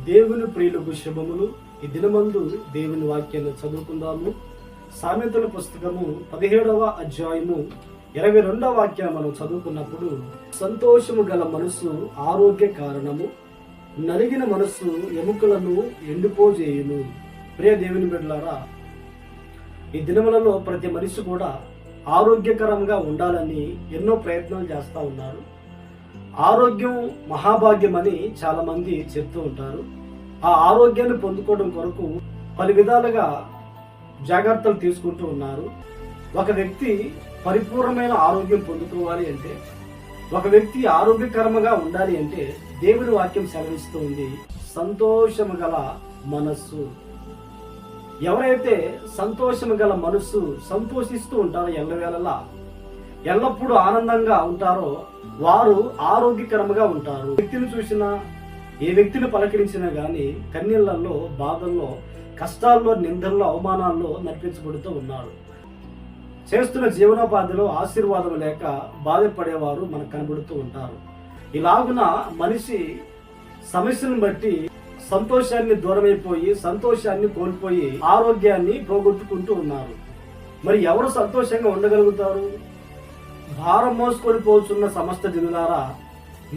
దేవుని ప్రియులకు శుభములు. ఈ దినమందు దేవుని వాక్యాన్ని చదువుకుందాము. సామెతల పుస్తకము 17వ అధ్యాయము 22వ వాక్యాన్ని మనం చదువుకున్నప్పుడు, సంతోషము గల మనసు ఆరోగ్య కారణము, నలిగిన మనసు ఎముకలను ఎండిపోజేయును. ప్రియ దేవుని బిడ్డలారా, ఈ దినములలో ప్రతి మనిషి కూడా ఆరోగ్యకరంగా ఉండాలని ఎన్నో ప్రయత్నాలు చేస్తూ ఉన్నారు. ఆరోగ్యం మహాభాగ్యం అని చాలా మంది చెప్తూ ఉంటారు. ఆ ఆరోగ్యాన్ని పొందుకోవడం కొరకు పలు విధాలుగా జాగ్రత్తలు తీసుకుంటూ ఉన్నారు. ఒక వ్యక్తి పరిపూర్ణమైన ఆరోగ్యం పొందుకోవాలి అంటే, ఒక వ్యక్తి ఆరోగ్యకరంగా ఉండాలి అంటే దేవుని వాక్యం సెలవిస్తూ ఉంది, సంతోషము గల మనస్సు. ఎవరైతే సంతోషము గల మనస్సు, సంతోషిస్తూ ఉంటారో, ఎల్లవేళలా ఎల్లప్పుడూ ఆనందంగా ఉంటారో వారు ఆరోగ్యకరంగా ఉంటారు. వ్యక్తిని చూసినా, ఏ వ్యక్తిని పలకరించినా గానీ కన్నీళ్లలో, బాధల్లో, కష్టాల్లో, నిందల్లో, అవమానాల్లో నడిపించబడుతూ ఉన్నారు. చేస్తున్న జీవనోపాధిలో ఆశీర్వాదం లేక బాధపడేవారు మనకు కనబడుతూ ఉంటారు. ఇలాగున మనిషి సమస్యను బట్టి సంతోషాన్ని దూరమైపోయి, సంతోషాన్ని కోల్పోయి, ఆరోగ్యాన్ని పోగొట్టుకుంటూ ఉన్నారు. మరి ఎవరు సంతోషంగా ఉండగలుగుతారు? భారం మోసుకొని పోతున్న సమస్త జనులారా,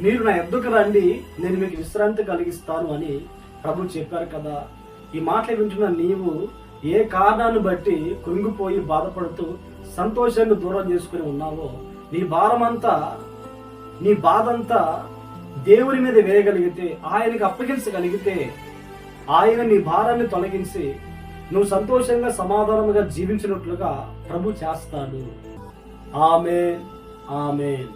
మీరు నా యొద్దకు రండి, నేను మీకు విశ్రాంతి కలిగిస్తాను అని ప్రభు చెప్పారు కదా. ఈ మాటలు వింటున్న నీవు ఏ కారణాన్ని బట్టి కృంగిపోయి బాధపడుతూ సంతోషాన్ని దూరం చేసుకుని ఉన్నావో, నీ భారమంతా, నీ బాధంతా దేవుని మీద వేయగలిగితే, ఆయనకి అప్పగించగలిగితే, ఆయన నీ భారాన్ని తొలగించి నువ్వు సంతోషంగా సమాధానంగా జీవించినట్లుగా ప్రభు చేస్తాడు. ఆమేన్, ఆమేన్.